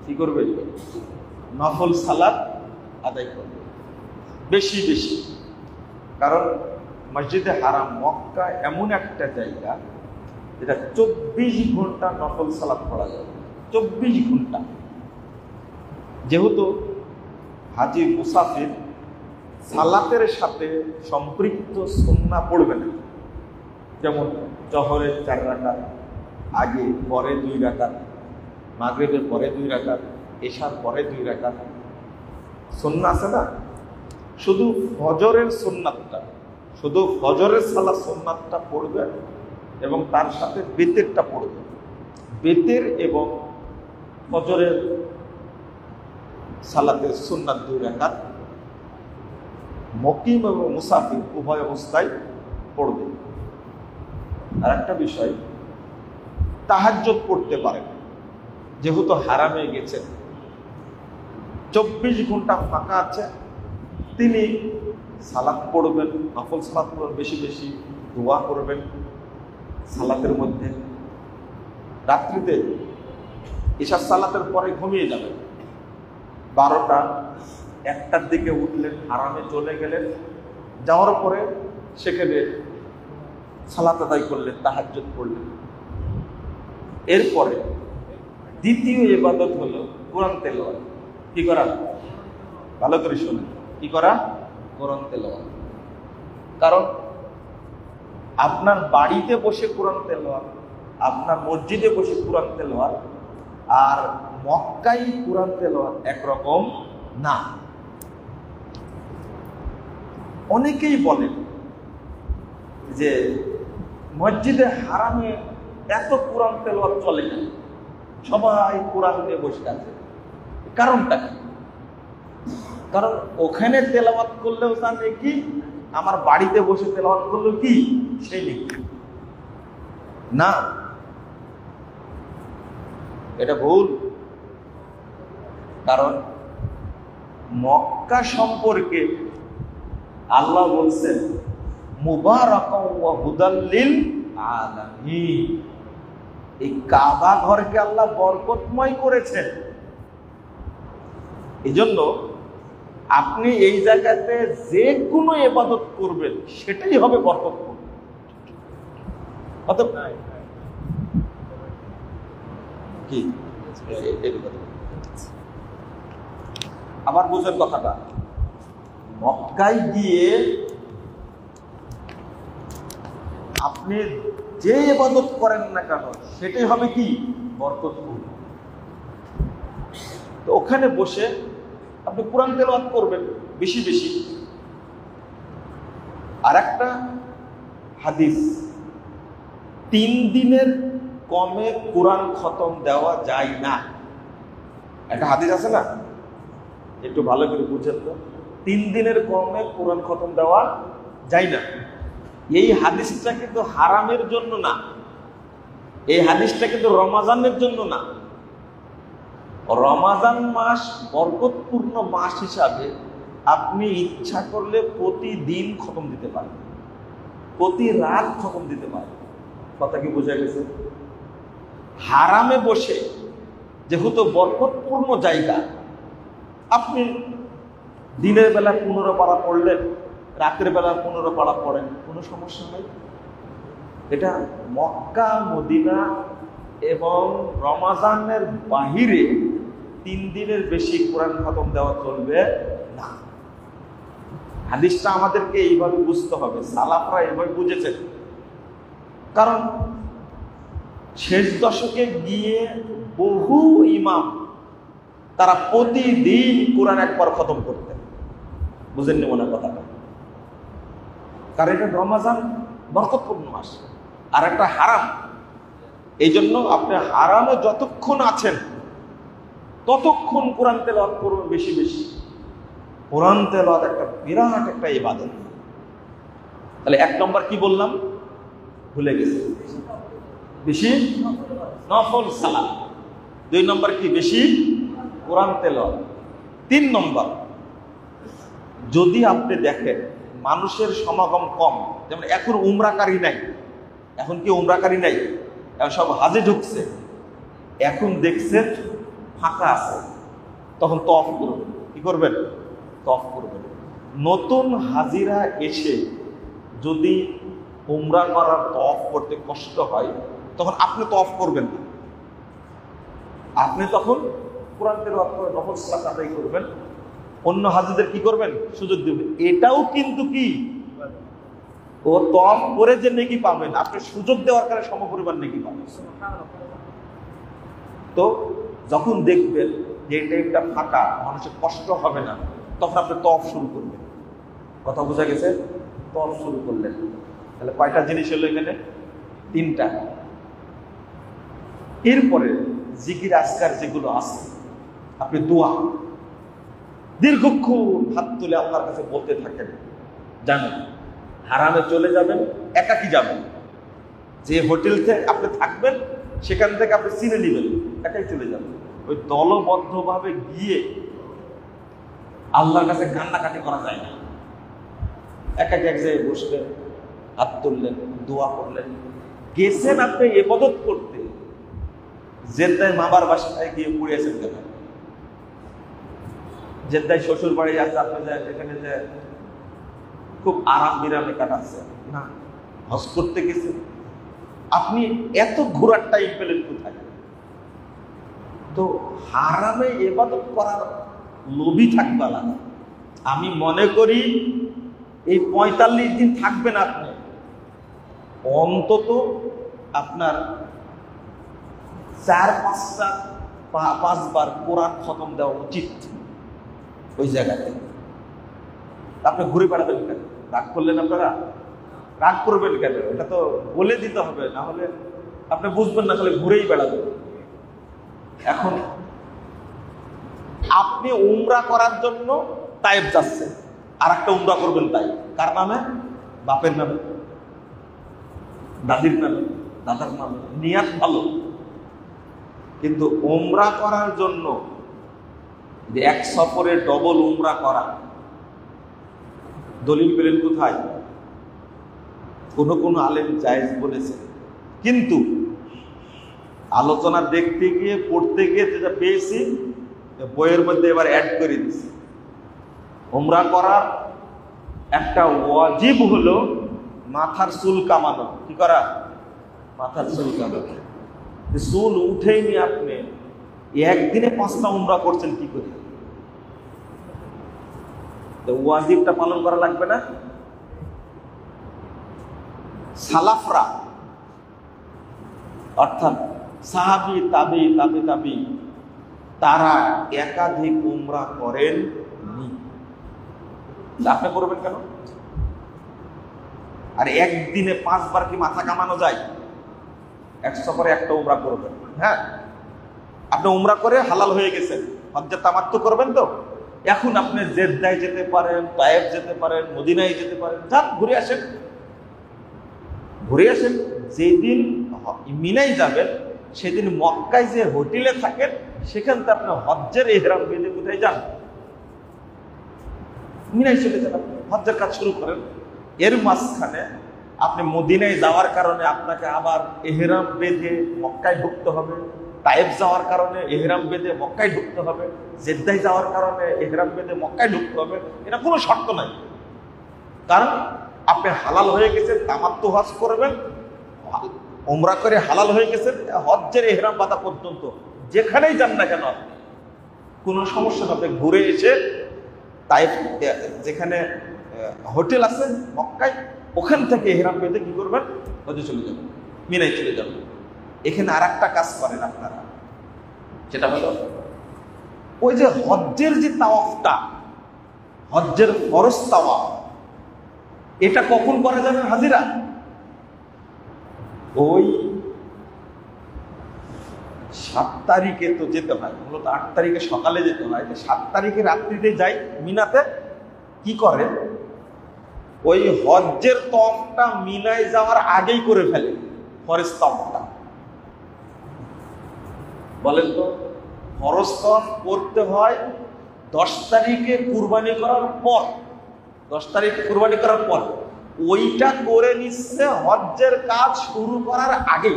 কি করবে? নফল সালাত আদায় করবে বেশি বেশি। কারণ মসজিদে হারাম মক্কা এমন একটা জায়গা যেটা 24 ঘন্টা নফল সালাত পড়া যাবে, 24 ঘন্টা। যেহেতু হাজি মুসাফির সালাতের সাথে সম্পৃক্ত সুন্নাহ পড়বে না, যেমন জোহরের 4 রাকাত আগে পরে 2 রাকাত, মাগরিবের পরে 2 রাকাত, এশার পরে 2 রাকাত সুন্নাহ আছে না, শুধু ফজরের সুন্নাতটা, শুধু ফজরের সালাত সুন্নাতটা পড়বে এবং তার সাথে বেতেরটা পড়বে। বেতের এবং ফজরের সালাতের সুন্নাত 2 রাকাত মুকিম এবং মুসাফির উভয় অবস্থায় পড়বে। আর একটা বিষয়, তাহাজ্জুদ পড়তে পারেন, যেহেতু হারামে গেছেন, 24 ঘন্টা ফাঁকা আছে, তিনি সালাত পড়বেন, নফল সালাত পড়বেন, বেশি বেশি দোয়া করবেন সালাতের মধ্যে। রাত্রিতে এশার সালাতের পরে ঘুমিয়ে যাবেন, 12টা 1টার দিকে উঠলেন, হারামে চলে গেলেন, যাওয়ার পরে সেখানে সালাত আদায় করলেন, তাহাজ্জুদ পড়লেন। এরপরে দ্বিতীয় ইবাদত হলো কোরআন তেলাওয়াত। কি করা? ভালো করে শুনুন, কি করা? কোরআন তেলাওয়াত। কারণ আপনার বাড়িতে বসে কোরআন তেলাওয়াত, আপনার মসজিদে বসে কোরআন তেলাওয়াত আর মক্কায় কোরআন তেলাওয়াত একরকম না। অনেকেই বলেন যে মসজিদে হারামে এত কোরআন তেলাওয়াত চলে না, সবাই কোরআন নিয়ে বসে আছে। কারণটা কি? কারণ ওখানে তেলাওয়াত করলেও তার নেকি, আমার বাড়িতে বসে তেলাওয়াত করলেও কি সেই নেকি? না, এটা ভুল। কারণ মক্কা সম্পর্কে আল্লাহ বলছেন মুবারাকাও ওয়া হুদাল লিল আলামিন। এই কাবা ঘরকে আল্লাহ বরকতময় করেছেন। এজন্য আপনি এই জায়গাতে যে কোনো ইবাদত করবেন সেটাই হবে বরকতপূর্ণ। অতএব কি আবার বুঝেন কথাটা, মক্কায় গিয়ে আপনি যে ইবাদত করেন না কেন সেটাই হবে কি বরকতপূর্ণ। তো ওখানে বসে আপনি কোরআন তেলাওয়াত করবেন বেশি বেশি। আর একটা হাদিস, 3 দিনের কমে কোরআন খতম দেওয়া যায় না। একটা হাদিস আছে না, একটু ভালো করে বুঝেন তো। 3 দিনের কমে কোরআন খতম দেওয়া যায় না। এই হাদিসটা কিন্তু হারামের জন্য না, এই হাদিসটা কিন্তু রমাজানের জন্য না। রমাজান মাস বরকতপূর্ণ মাস হিসাবে আপনি ইচ্ছা করলে প্রতিদিন খতম দিতে পারেন, প্রতি রাত খতম দিতে পারেন। কথা কি বোঝা গেছে? হারামে বসে যেহেতু বরকতপূর্ণ জায়গা, আপনি দিনের বেলা 15 পারা পড়লেন, রাতের বেলা 15 পারা পড়েন, কোনো সমস্যা নেই। এটা মক্কা মদিনা এবং রমাজানের বাহিরে 3 দিনের বেশি কোরআন খতম দেওয়া চলবে না। হাদিসটা আমাদেরকে এইভাবে বুঝতে হবে, সালাফরা এইভাবে বুঝেছেন। কারণ শেষ দশকে গিয়ে বহু ইমাম তারা প্রতিদিন কোরআন একবার খতম করতেন। বুঝেননি মনে কথাটা? কারণ এটা রমাজান বরকতপূর্ণ মাস, আর একটা হারাম। এই জন্য আপনি হারামে যতক্ষণ আছেন ততক্ষণ কোরআন তেলাওয়াত করবেন বেশি বেশি। কোরআন তেলাওয়াত একটা বিরাট একটা ইবাদত। তাহলে 1 নম্বর কি বললাম, ভুলে গেছি, বেশি নফল সালাত। 2 নম্বর কি, বেশি কোরআন তেলাওয়াত। 3 নম্বর, যদি আপনি দেখেন মানুষের সমাগম কম, যেমন এখন উমরাকারী নাই, এখন কি উমরাকারী নাই, এখন সব হাজে ঢুকছে। এখন দেখছেন ফাঁকা আছে, তখন তফ করবেন। কি করবেন? তফ করবেন। নতুন হাজিরা এসে যদি উমরা করার তফ করতে কষ্ট হয়, তখন আপনি তফ করবেন না, আপনি তখন কোরআন তেলাওয়াত করে নফল সালাত আদায় করবেন। অন্য হাজিদের কি করবেন? সুযোগ দিবেন। এটাও কিন্তু কি, ও তফ করে যে নেকি পাবেন, আপনি সুযোগ দেওয়ার কারণে সমপরিমাণ নেকি পাবেন। তো যখন দেখবেন যে এই টাইমটা ফাঁকা, মানুষের কষ্ট হবে না, তখন আপনি তফ শুরু করবেন। কথা বোঝা গেছে? তফ শুরু করলেন। তাহলে কয়টা জিনিস হলো এখানে? 3টা। এরপরে জিকির আজকার যেগুলো আছে, আপনি দোয়া দীর্ঘক্ষণ হাত তুলে আল্লাহর কাছে বলতে থাকেন। জানেন হারামে চলে যাবেন, একাকি যাবেন, যে হোটেল থেকে আপনি থাকবেন সেখান থেকে আপনি চিনে নেবেন, একাই চলে যাবেন। ওই দলবদ্ধভাবে গিয়ে আল্লাহর কাছে কান্নাকাটি করা যায় না। একাকি এক জায়গায় বসলেন, হাত তুললেন, দোয়া করলেন। গেছেন আপনি ইবাদত করতে, জেদ্দায় মামার বাসায় গিয়ে পড়েছেন কেন? জেদ্দায় শ্বশুর বাড়ি আছে, আপনি এখানে যে খুব আরাম বিরামে কাটাচ্ছে না, হজ করতে গেছেন। আপনি এত ঘোরার টাইম পেলেন কোথায়? তো হারামে ইবাদত করার লোভী থাকবে না। আমি মনে করি এই 45 দিন থাকবেন আপনি, অন্তত আপনার 4-5বার কোরআন খতম দেওয়া উচিত ওই জায়গাতে। আপনি ঘুরে বেড়াবেন কেন? রাগ করলেন আপনারা? রাগ করবেন কেন? এটা তো বলে দিতে হবে, না হলে আপনি বুঝবেন না, তাহলে ঘুরেই বেড়াবেন। এখন আপনি উমরা করার জন্য তাইফ যাচ্ছেন, আর একটা উমরা করবেন। তাই কার নামে? বাপের নামে, দাদির নামে, দাদার নামে। নিয়াত ভালো, কিন্তু উমরা করার জন্য যে এক সফরে ডবল উমরা করা, দলিল পেলেন কোথায়? কোন আলেম জায়েজ বলেছে, কিন্তু আলোচনা দেখতে গিয়ে পড়তে গিয়ে যেটা পেয়েছি বইয়ের মধ্যে এবার অ্যাড করে দিচ্ছি। উমরা করার একটা ওয়াজিব হলো মাথার চুল কামানো। কি করা? মাথার চুল কামানো। চুল উঠেইনি, আপনি একদিনে 5টা উমরা করছেন কি করে? তো ওয়াজিবটা পালন করা লাগবে না? সালাফরা অর্থাৎ সাহাবী, তাবি, তাবি তারা একাধিক উমরা করেননি। আপনি করবেন কেন? আর একদিনে 5বার কি মাথা কামানো যায়? 100 করে একটা উমরা করবেন। হ্যাঁ, আপনি উমরা করে হালাল হয়ে গেছেন, হজ্জে তামাত্তু করবেন। তো এখন আপনি জেদ্দায় যেতে পারেন, তায়েফ যেতে পারেন, মদিনায় যেতে পারেন, যান ঘুরে আসেন। ঘুরে আসেন। যেদিন মিনায় যাবেন সেদিন মক্কায় যে হোটেলে থাকেন সেখান থেকে আপনি হজ্জের ইহরাম বেঁধে কোথায় যান? মিনায় চলে যান, আপনি হজ্জের কাজ শুরু করেন। এর মাঝখানে আপনি মদিনায় যাওয়ার কারণে আপনাকে আবার ইহরাম বেঁধে মক্কায় ঢুকতে হবে, তায়েফ যাওয়ার কারণে ইহরাম বেঁধে মক্কায় ঢুকতে হবে, জেদ্দায় যাওয়ার কারণে ইহরাম বেঁধে মক্কায় ঢুকতে হবে। এটা কোনো শর্ত নাই, কারণ আপনি হালাল হয়ে গেছেন, তামাত্তু হজ করবেন, উমরা করে হালাল হয়ে গেছেন, হজ্জের ইহরাম বাঁধা পর্যন্ত যেখানেই যান না কেন আপনি কোনো সমস্যা হবে। ঘুরে এসে তাইফ যেখানে হোটেল আছে মক্কায়, ওখান থেকে ইহরাম বেঁধে কি করবেন? হজে চলে যাবেন, মিনায় চলে যাবেন। এখানে আর একটা কাজ করেন আপনারা, সেটা হলো ওই যে হজ্জের যে তাওয়াফটা, হজ্জের ফরজ তাওয়াফ, এটা কখন করা যাবে হাজিরা? ওই 7 তারিখে তো যেতে হয়, মূলত 8 তারিখে সকালে যেতে হয়। 7 তারিখে রাত্রিতে যাই মিনাতে। কি করে? ওই হজ্জের তওয়াফটা মিনায় যাওয়ার আগেই করে ফেলে, ফরজ তওয়াফটা। বলেন তো, ফরজ তওয়াফ করতে হয় 10 তারিখে কুরবানি করার পর। 10 তারিখে কুরবানি করার পর ওইটা করে নিচ্ছে হজ্জের কাজ শুরু করার আগে।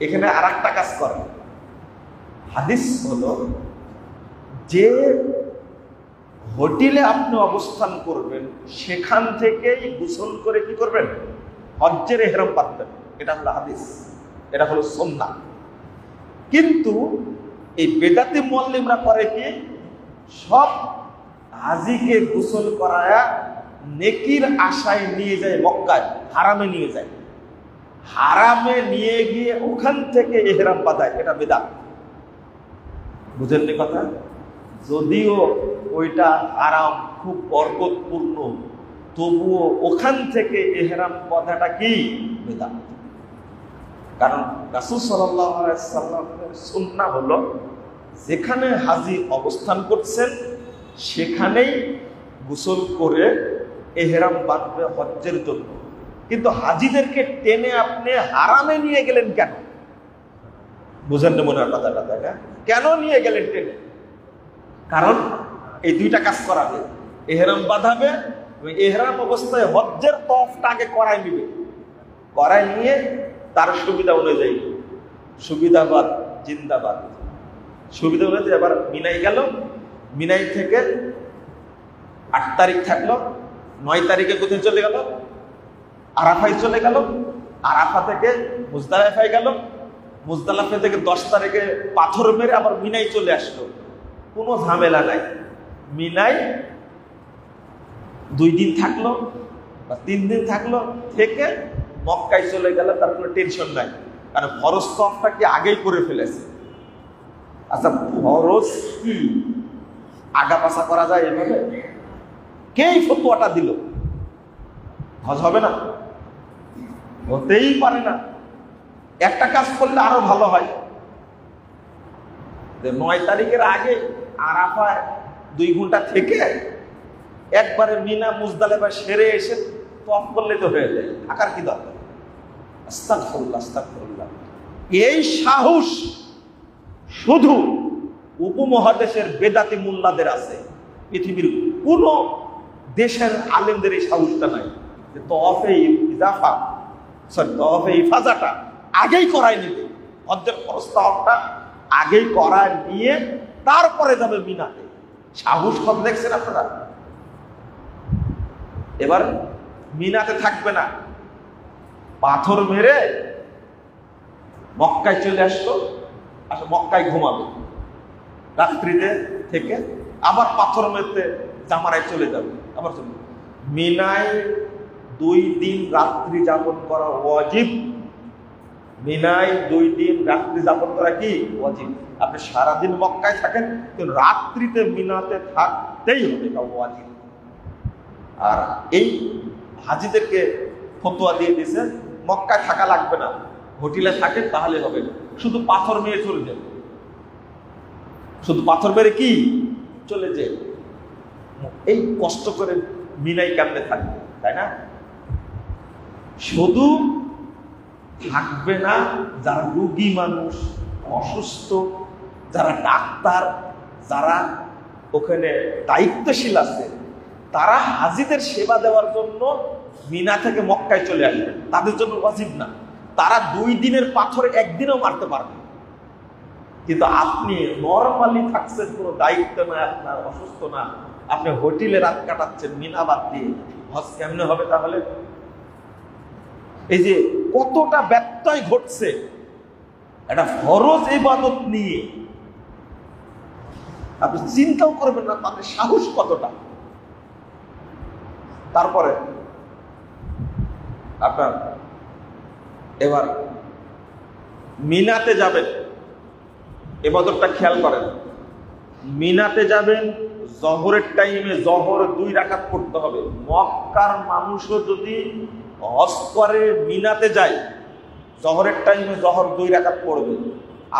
এখানে আর একটা কাজ করে, হাদিস হলো যে হোটেলে আপনি অবস্থান করবেন সেখান থেকেই গোসল করে কি করবেন, হজ্জের ইহরাম বাঁধবেন। এটা হলো হাদিস, এটা হলো সুন্নাহ। কিন্তু এই বেদাতি মুআল্লিমরা করে কি, সব হাজিকে গোসল করায়া নেকির আশায় নিয়ে যায় মক্কায়, হারামে নিয়ে যায়, হারামে নিয়ে গিয়ে ওখান থেকে ইহরাম বাঁধায়। এটা বেদাত। বুঝেননি কথা? যদিও ওইটা হারাম, খুব বরকতপূর্ণ, তবুও ওখান থেকে ইহরাম বাঁধাটা কি বেদাত। কারণ রাসূল সাল্লাল্লাহু আলাইহি সাল্লামের সুন্নাহ হলো যেখানে হাজী অবস্থান করছেন সেখানেই গোসল করে ইহরাম বাঁধবে হজ্জের জন্য। কিন্তু হাজীদেরকে টেনে আপনি হারামে নিয়ে গেলেন কেন? বুঝেন না মনে হয় কথাটা? তাই না? কেন নিয়ে গেলেন টেনে? কারণ এই দুইটা কাজ করাবে, ইহরাম বাঁধাবে, ইহরাম অবস্থায় হজ্জের তওয়াফটা আগে করাই নিবে, করাই নিয়ে তার সুবিধা অনুযায়ী, সুবিধাবাদ জিন্দাবাদ, সুবিধা অনুযায়ী এবার মিনাই গেল, মিনাই থেকে 8 তারিখ থাকলো, 9 তারিখে কোথায় চলে গেল, আরাফায় চলে গেল, আরাফা থেকে মুজদালিফায় গেল, মুজদালিফা থেকে 10 তারিখে পাথর মেরে আবার মিনাই চলে আসলো। কোনো ঝামেলা নাই। মিনাই 2 দিন থাকলো বা 3 দিন থাকলো, থেকে মক্কায় চলে গেল, তার কোনো টেনশন নাই, কারণ ফরজ তওয়াফটা কি আগেই করে ফেলেছে। আচ্ছা, ফরজ কি আগা পাছা করা যায় এভাবে? কেই ফতোয়াটা দিল? হজ হবে না, হতেই পারে না। একটা কাজ করলে আরো ভালো হয়, 9 তারিখের আগে আরাফায় 2 ঘন্টা থেকে একবারে মিনা মুজদালিফা সেরে এসে তওয়াফ করলে তো হয়ে যায়, থাকার কি দরকার? আস্তাগফিরুল্লাহ, আস্তাগফিরুল্লাহ। এই সাহস শুধু উপমহাদেশের বেদাতি মুল্লাদের আছে, পৃথিবীর কোন দেশের আলেমদের এই সাহসটা নাই যে তওয়াফে ইজাফা, তওয়াফে ইফাজাটা আগেই করাই নিবে, হজ্জের ফরজ তওয়াফটা আগেই করায় নিয়ে তারপরে যাবে মিনাতে। সাহস কত দেখছেন আপনারা? এবার মিনাতে থাকবে না, পাথর মেরে মক্কায় চলে আসলো, আসলে মক্কায় ঘুমাবে, রাত্রিতে থেকে আবার পাথর মেরতে জামারায় চলে যাবে, আবার চলে। মিনায় 2 দিন রাত্রি যাপন করা ওয়াজিব। মিনায় 2 দিন রাত্রি যাপন করা কি ওয়াজিব। আপনি সারাদিন মক্কায় থাকেন, কিন্তু রাত্রিতে মিনাতে থাকতেই হবে, এটা ওয়াজিব। আর এই হাজীদেরকে ফতোয়া দিয়ে দিয়েছে মক্কায় থাকা লাগবে না, হোটেলে থাকে তাহলে হবে, শুধু পাথর মেরে চলে যাবে, শুধু পাথর মেরে কি চলে যায়। এই কষ্ট করে মিনাই কেমনে থাকবে, তাই না? শুধু থাকবে না যারা রোগী মানুষ, অসুস্থ, যারা ডাক্তার, যারা ওখানে দায়িত্বশীল আছে, তারা হাজীদের সেবা দেওয়ার জন্য মিনা থেকে মক্কায় চলে আসবে, তাদের জন্য ওয়াজিব না। তারা 2 দিনের পাথর একদিনও মারতে পারবে। কিন্তু আপনি নরমালি থাকছেন, কোনো দায়িত্ব না, আপনার অসুস্থ না, আপনি হোটেলে রাত কাটাচ্ছেন মিনা বাদ দিয়ে, হজ কেমনে হবে তাহলে? এই যে কতটা ব্যত্যয় ঘটছে একটা ফরজ ইবাদত নিয়ে, আপনি চিন্তাও করবেন না তাদের সাহস কতটা। তারপরে আপনার এবার মিনাতে যাবেন, ইবাদতটা খেয়াল করেন। মিনাতে যাবেন জহরের টাইমে, জহর 2 রাকাত পড়তে হবে। মক্কার মানুষও যদি হজ করে মিনাতে যায়, জহরের টাইমে জহর 2 রাকাত পড়বে,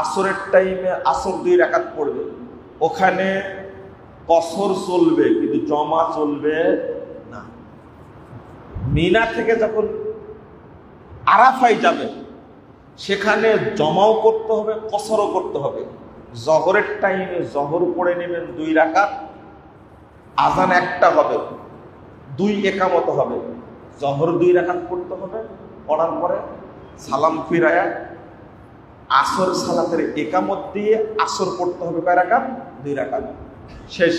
আসরের টাইমে আসর 2 রাকাত পড়বে। ওখানে কসর চলবে, কিন্তু জমা চলবে না। মিনা থেকে যখন আরাফায় যাবে সেখানে জমাও করতে হবে, কসরও করতে হবে। জহরের টাইমে জহর পড়ে নেবেন 2 রাকাত, আজান একটা হবে, 2 একামত হবে, জহর 2 রাকাত পড়তে হবে। পড়ার পরে সালাম ফিরায়া আসর সালাতের একামত দিয়ে আসর পড়তে হবে কয় রাকাত? 2 রাকাত। শেষ।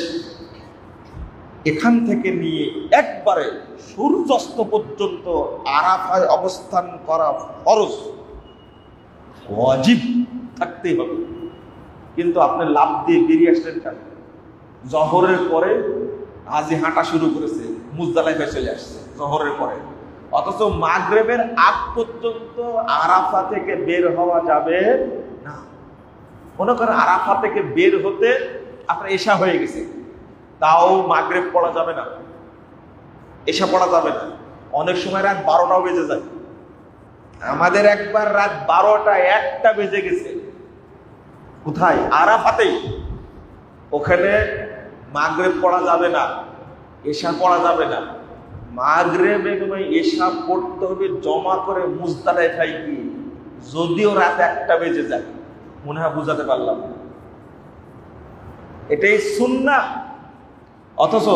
এখান থেকে নিয়ে একবারে সূর্যাস্ত পর্যন্ত আরাফায় অবস্থান করা ফরজ, ওয়াজিব, থাকতেই হবে। কিন্তু আপনি লাভ দিয়ে বেরিয়ে আসলেন কেন? জহরের পরে হাজি হাঁটা শুরু করেছে, মুজদালিফায় চলে আসছে জহরের পরে, অথচ মাগরিবের আগ পর্যন্ত আরাফা থেকে বের হওয়া যাবে না। মনে করেন আরাফা থেকে বের হতে আপনার এশা হয়ে গেছে, তাও মাগরিব পড়া যাবে না, এশা পড়া যাবে না। অনেক সময় রাত 12টাও বেজে যায়। আমাদের একবার রাত 12টা 1টা বেজে গেছে। কোথায়? আরাফাতেই। ওখানে মাগরিব পড়া যাবে না, এশা পড়া যাবে না। মাগরিব এবং এশা পড়তে হবে জমা করে মুজদালিফায় গিয়ে, যদিও রাত 1টা বেজে যায়। মনে হয় বুঝাতে পারলাম না? এটাই সুন্নাহ। অথচ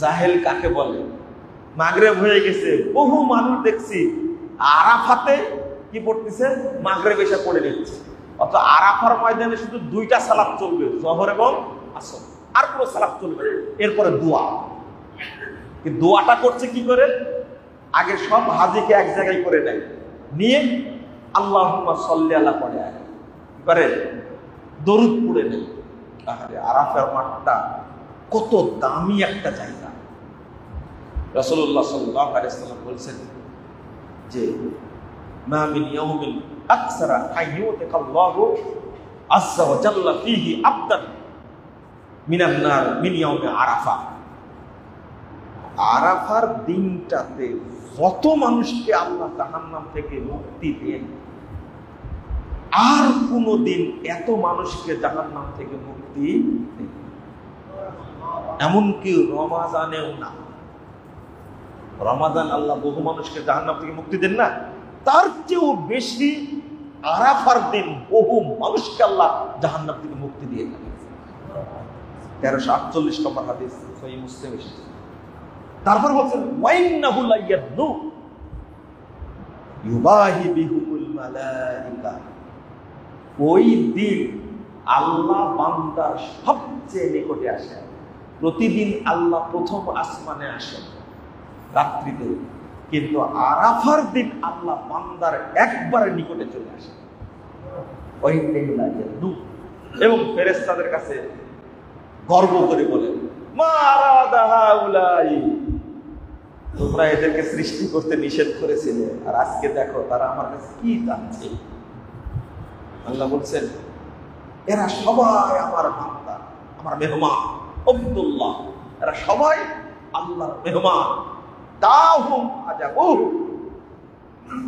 জাহেল কাকে বলে? মাগরিব হয়ে গেছে, বহু মানুষ দেখছি আরাফাতে কি পড়তেছে, মাগরিব এশা পড়ে নিচ্ছে। অথচ আরাফার ময়দানে শুধু 2টা সালাত চলবে, জহর এবং আসর, আর কোনো সালাত চলবে না। এরপরে দোয়া। দোয়াটা করছে কি করে? আগে সব হাজিকে এক জায়গায় করে নেয়, নিয়ে আল্লাহুম্মা সাল্লি আলা পড়ে আগে করে দরুদ পড়ে নেয়। আরে আরাফার মাঠটা কত দামি একটা জায়গা। রাসূলুল্লাহ সাল্লাল্লাহু আলাইহি ওয়াসাল্লাম বলেছেন যে মা মিন ইয়াউমিন আকসারা আইয়ুতাকাল্লাহু আযজা ওয়া জাল্লা ফীহি আবদান মিনান নার মিন ইয়াউমি আরাফা। আরাফার দিনটাতে যত মানুষকে আল্লাহ জাহান্নাম থেকে মুক্তি দেন, আর কোনো দিন এত মানুষকে জাহান্নাম থেকে মুক্তি দেন, এমনকি রমাদানেও না। রমাদান আল্লাহ বহু মানুষকে জাহান্নাম থেকে মুক্তি দেন না, তার চেয়েও বেশি আরাফার দিন বহু মানুষকে আল্লাহ জাহান্নাম থেকে মুক্তি দিয়ে থাকেন। 1348 নম্বর হাদিস সহিহ মুসলিম এসেছে। তারপর বলছেন ওয়াইন্নাহু লায়াদনু ইউবাহি বিহুল মালাইকা। ওই দিন আল্লাহ বান্দার সবচেয়ে নিকটে আসেন। প্রতিদিন আল্লাহ প্রথম আসমানে আসেন রাত্রিতে, কিন্তু আরাফার দিন আল্লাহ বান্দার একবারে নিকটে চলে আসেন। ওয়াইন্নাহু লায়াদনু, এবং ফেরেশতাদের কাছে গর্ব করে বলেন মা আরাদা হাউলাই, তোমরা এদেরকে সৃষ্টি করতে নিষেধ করেছিলে, আর আজকে দেখো তারা আমার কাছে কি চাচ্ছে। আল্লাহ বলছেন এরা সবাই আমার বান্দা, আমার মেহমান, আব্দুল্লাহ, এরা সবাই আল্লাহর মেহমান। দাহুম আজাবুহু,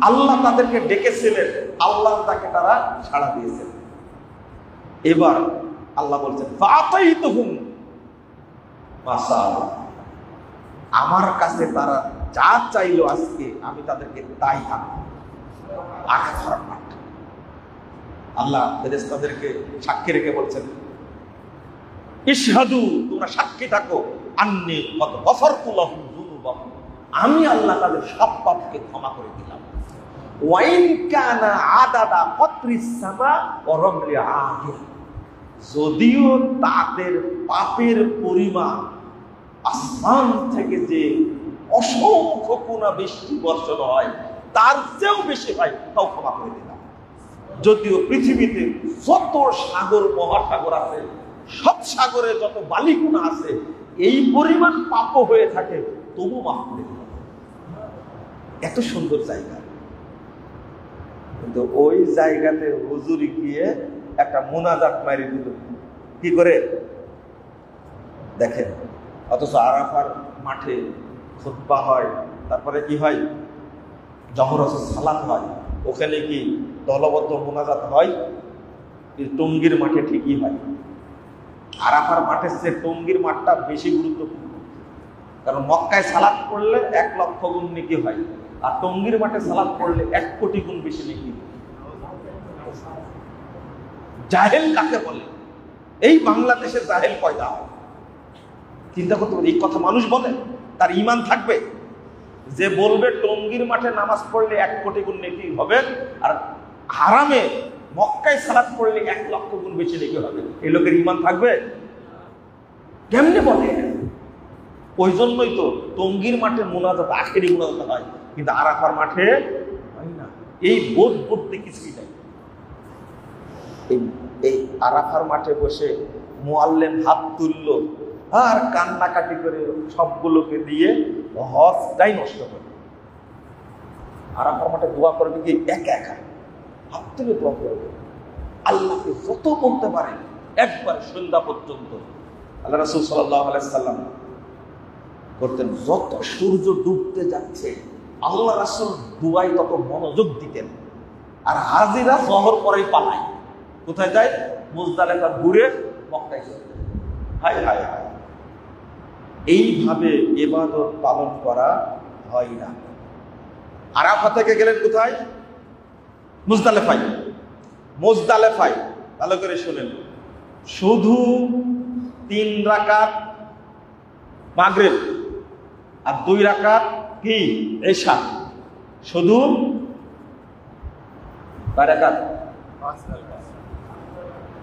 আল্লাহ তাদেরকে ডেকেছিলেন, আল্লাহ তাকে তারা সাড়া দিয়েছেন। এবার আল্লাহ বলছেন ফাতাইতুহুম মাসাল, আমার কাছে তারা যা চাইলো আজকে আমি তাদেরকে তাই আনবো। আরাফার মাঠ আল্লাহ ফেরেশতাদেরকে সাক্ষী রেখে বলছেন ইশহাদু, তোমরা সাক্ষী থাকো, আন্নী কদ গফারতু লাহুম যুনুবাহুম, আমি আল্লাহ তাদের সব পাপকে ক্ষমা করে দিলাম। ওয়াইন কানা আদাদা কতরিস সামা ওয়া রামলি আদিল, যদিও তাদের পাপের পরিমাণ আসমান থেকে যে অসংখ্য কোনা বৃষ্টি বর্ষণ হয় তার চেয়েও বেশি হয়, তাও ক্ষমা করে দিলাম। যদিও পৃথিবীতে যত সাগর মহাসাগর আছে, সব সাগরে যত বালিকুনা আছে, এই পরিমাণ পাপ হয়ে থাকে, তবু মাফ করে দিলাম। এত সুন্দর জায়গা, কিন্তু ওই জায়গাতে হুজুরি গিয়ে একটা মুনাজাত মারি দিল কি করে দেখেন। অথচ আরাফার মাঠে খুতবা হয়, তারপরে কি হয়, জহর আসর সালাত হয়, ওখানে কি দলবদ্ধ মুনাজাত হয়? টঙ্গীর মাঠে ঠিকই হয়। আরাফার মাঠের চেয়ে টঙ্গীর মাঠটা বেশি গুরুত্বপূর্ণ, কারণ মক্কায় সালাত পড়লে 1 লক্ষ গুণ নেকি হয়, আর টঙ্গীর মাঠে সালাত পড়লে 1 কোটি গুণ বেশি নেকি। জাহেল কাকে বলে? এই বাংলাদেশে জাহেল পয়দা হয়। চিন্তা করতে পারি, এই কথা মানুষ বলে, তার ঈমান থাকবে? যে বলবে টঙ্গীর মাঠে নামাজ পড়লে 1 কোটি গুণ নেকি হবে, আর হারামে মক্কায় সালাত পড়লে 1 লক্ষ গুণ বেশি নেকি হবে। এই লোকের ঈমান থাকবে? কেমনে বলে? ওই জন্যই তো টঙ্গীর মাঠে মুনাজাত আখেরি মুনাজাত হয়, কিন্তু আরাফার মাঠে হয় না। এই বোধ বুদ্ধি কিছুই নাই। এই আরাফার মাঠে বসে মুআল্লিম হাত তুললো আর কান্নাকাটি করে সবগুলোকে দিয়ে হজটাই নষ্ট করে। আরাফার মাঠে দোয়া করবে কি একা একা হাত তুলে দোয়া করবে, আল্লাহকে যত বলতে পারে একবার সন্ধ্যা পর্যন্ত। আল্লাহ রাসূল সাল্লাল্লাহু আলাইহি সাল্লাম করতেন, যত সূর্য ডুবতে যাচ্ছে আল্লাহ রাসূল দুয়ায় তত মনোযোগ দিতেন। আর হাজিরা শহর পরেই পালায়, কোথায় যায়? মুজদালিফা ঘুরে মক্কায় চলে যায়। হায় হায় হায়, এইভাবে ইবাদত পালন করা হয় না। আরাফা থেকে গেলেন কোথায়? মুজদালিফায়। মুজদালিফায় ভালো করে শুনেন, শুধু 3 রাকাত মাগরিব আর 2 রাকাত কি ইশা, শুধু 5 রাকাত,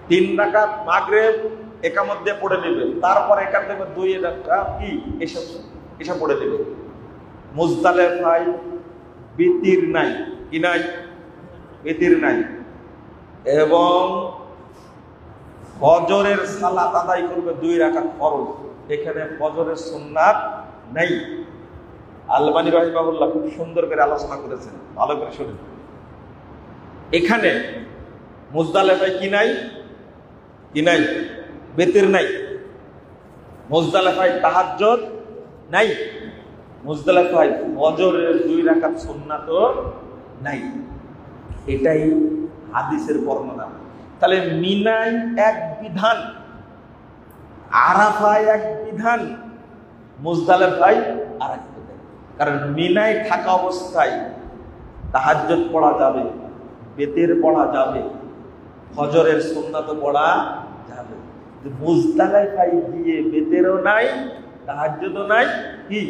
3 রাকাত মাগরিব একামত দিয়ে পড়ে নেবে, তারপর এখান থেকে 2 রাকাত কি ইশা পড়ে নেবে। মুজদালিফায় বিতির নাই, কি নাই? বিতির নাই। এবং ফজরের সালাত আদায় করবে 2 রাকাত ফরজ, এখানে ফজরের সুন্নাত নেই। আলবানী রাহিমাহুল্লাহ খুব সুন্দর করে আলোচনা করেছেন, ভালো করে শুনুন। এখানে মুজদালিফায় কি নাই? কি নাই? বিতির নাই। মুজদালিফায় তাহাজ্জুদ নাই। মুজদালিফায় ফজরের 2 রাকাত সুন্নাতও নাই। এটাই হাদিসের বর্ণনা। তাহলে মিনায় এক বিধান, আরাফায় এক বিধান, মুজদালিফায় আরেক বিধান। কারণ মিনায় থাকা অবস্থায় তাহাজ্জুদ পড়া যাবে, বিতির পড়া যাবে, ফজরের সুন্নাত পড়া যাবে। মুজদালিফায় গিয়ে বিতিরও নাই, তাহাজ্জুদও নাই। কি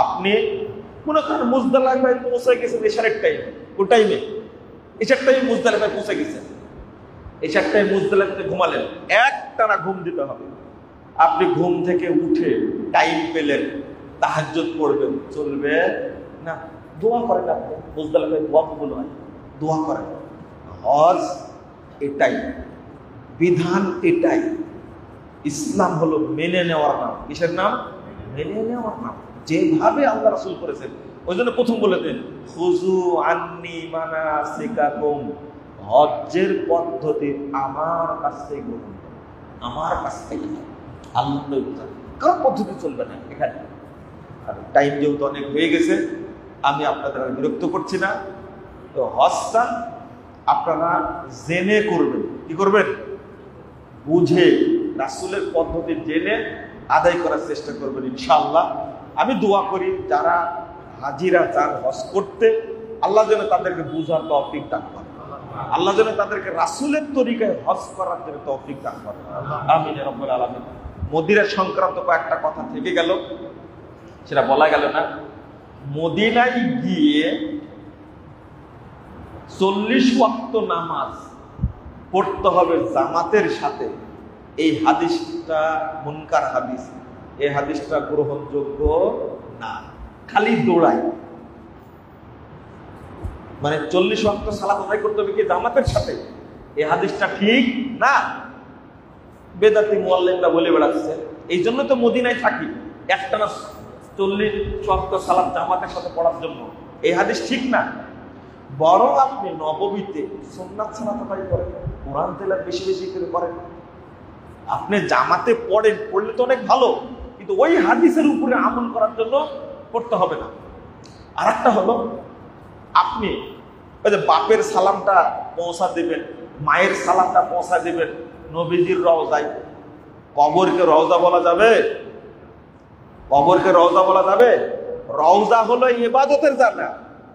আপনি মনে করেন মুজদালিফায় পৌঁছে গেছেন এশারের টাইমে, কোন টাইমে? এশার টাইমে মুজদালিফায় পৌঁছে গেছেন, এশার টাইমে মুজদালিফাতে ঘুমালেন, একটানা ঘুম দিতে হবে। আপনি ঘুম থেকে উঠে টাইম পেলেন, তাহাজ্জুদ পড়বেন, চলবে না। দোয়া করেন, আপনি মুজদালিফায় দোয়া কবুল হয়, দোয়া করেন। হজ এটাই, বিধান এটাই। ইসলাম হলো মেনে নেওয়ার নাম। কিসের নাম? মেনে নেওয়ার নাম। যেভাবে আল্লাহ রাসূল করেছেন, ওই জন্য প্রথম বলে দেন খুযু আন্নী মানাসিকাকুম, হজ্জের পদ্ধতি আমার কাছ থেকে গ্রহণ করুন, আমার কাছ থেকে। আল্লাহ কারো পদ্ধতি চলবে না এখানে। আর টাইম যেহেতু অনেক হয়ে গেছে, আমি আপনাদের আর বিরক্ত করছি না। তো হজটা আপনারা জেনে করবেন। কি করবেন? বুঝে, রাসূলের পদ্ধতি জেনে আদায় করার চেষ্টা করবেন ইনশাআল্লাহ। আমি দোয়া করি যারা হাজিরা চান হজ করতে, আল্লাহ যেন তাদেরকে বুঝার তৌফিক দান করেন, আল্লাহ যেন তাদেরকে রাসূলের তরিকায় হজ করার জন্য তৌফিক দান করেন। আমিন ইয়া রাব্বাল আলামিন। মদিনা সংক্রান্ত কয়েকটা কথা থেকে গেল, সেটা বলা গেল না। মদিনায় গিয়ে 40 ওয়াক্ত নামাজ পড়তে হবে জামাতের সাথে। এই হাদিসটা মুনকার হাদিস, এই হাদিসটা গ্রহণযোগ্য না। খালি দৌড়ায়, মানে 40 ওয়াক্ত সালাত আদায় করতে হবে কি জামাতের সাথে, এই হাদিসটা ঠিক না। বেদাতি মুআল্লিমরা বলে বেড়াচ্ছে, এই জন্য তো মদিনায় থাকি, একটানা 40 ওয়াক্ত সালাত জামাতের সাথে পড়ার জন্য। এই হাদিস ঠিক না। বরং আপনি নববীতে সুন্নাত সালাত আদায় করেন, কোরআন তেলাওয়াত বেশি বেশি করে করেন। আপনি জামাতে পড়েন, পড়লে তো অনেক ভালো, কিন্তু ওই হাদিসের উপরে আমল করার জন্য করতে হবে না। আর একটা হলো, আপনি ওই যে বাপের সালামটা পৌঁছা দেবেন, মায়ের সালামটা পৌঁছা দেবেন নবীজির রওজায়। কবরকে রওজা বলা যাবে? কবরকে রওজা বলা যাবে? রওজা হলো ইবাদতের জায়গা।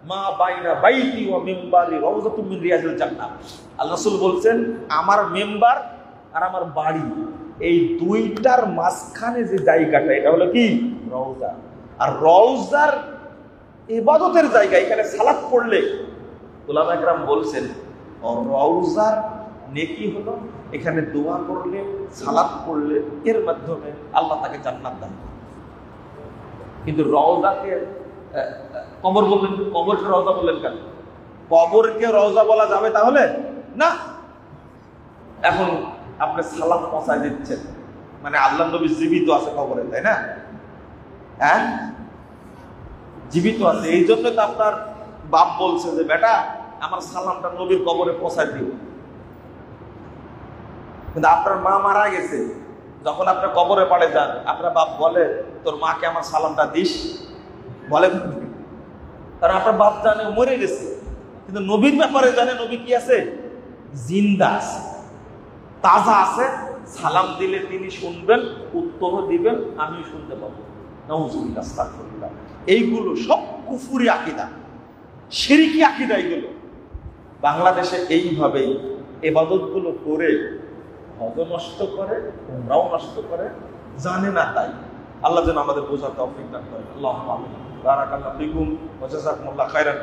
মা বাইনা বাইতি ওয়া মিম্বারি রাউযাতুম মিন রিয়াজিল জান্নাহ। আল্লাহ রাসূল বলছেন, আমার মেম্বার আর আমার বাড়ি, এই দুইটার মাঝখানে যে জায়গাটা, এটা হলো কি? রওজা। আর রওজার ইবাদতের জায়গা, এখানে সালাত পড়লে উলামা একরাম বলছেন রওজার নেকি হলো এখানে দোয়া করলে, সালাত পড়লে এর মাধ্যমে আল্লাহ তাকে জান্নাত দান করে। কিন্তু রওজাকে কবর বললেন, কবরকে রওজা বললেন কেন? কবরকে রওজা বলা যাবে তাহলে না? এখন আপনি সালাম পৌঁছায় দিচ্ছেন, মানে আল্লাহ নবী জীবিত আছে কবরে, তাই না? হ্যাঁ, জীবিত আছে, এই জন্য তো আপনার বাপ বলছে যে বেটা আমার সালামটা নবীর কবরে পৌঁছায় দিও। কিন্তু আপনার মা মারা গেছে, যখন আপনার কবরে পাড়ে যান আপনার বাপ বলে তোর মাকে আমার সালামটা দিস? বলে? কারণ আপনার বাপ জানে মরে গেছে, কিন্তু নবীর ব্যাপারে জানে নবী কি আছে? জিন্দা আছে, তাজা আছে। সালাম দিলে তিনি শুনবেন, উত্তরও দিবেন, আমিও শুনতে পাবো। নাউজুবিল্লাহ, আস্তাগফিরুল্লাহ। এইগুলো সব কুফরি আকীদা, শিরকি আকীদা। এইগুলো বাংলাদেশে এইভাবেই ইবাদতগুলো করে হজ নষ্ট করে, উমরাও নষ্ট করে, জানে না তাই। আল্লাহ যেন আমাদের বোঝার তৌফিক দান করেন। আল্লাহুম্মা আমিন। বারাকাল্লাহু ফিকুম ওয়া জাযাকুমুল্লাহু খাইরান।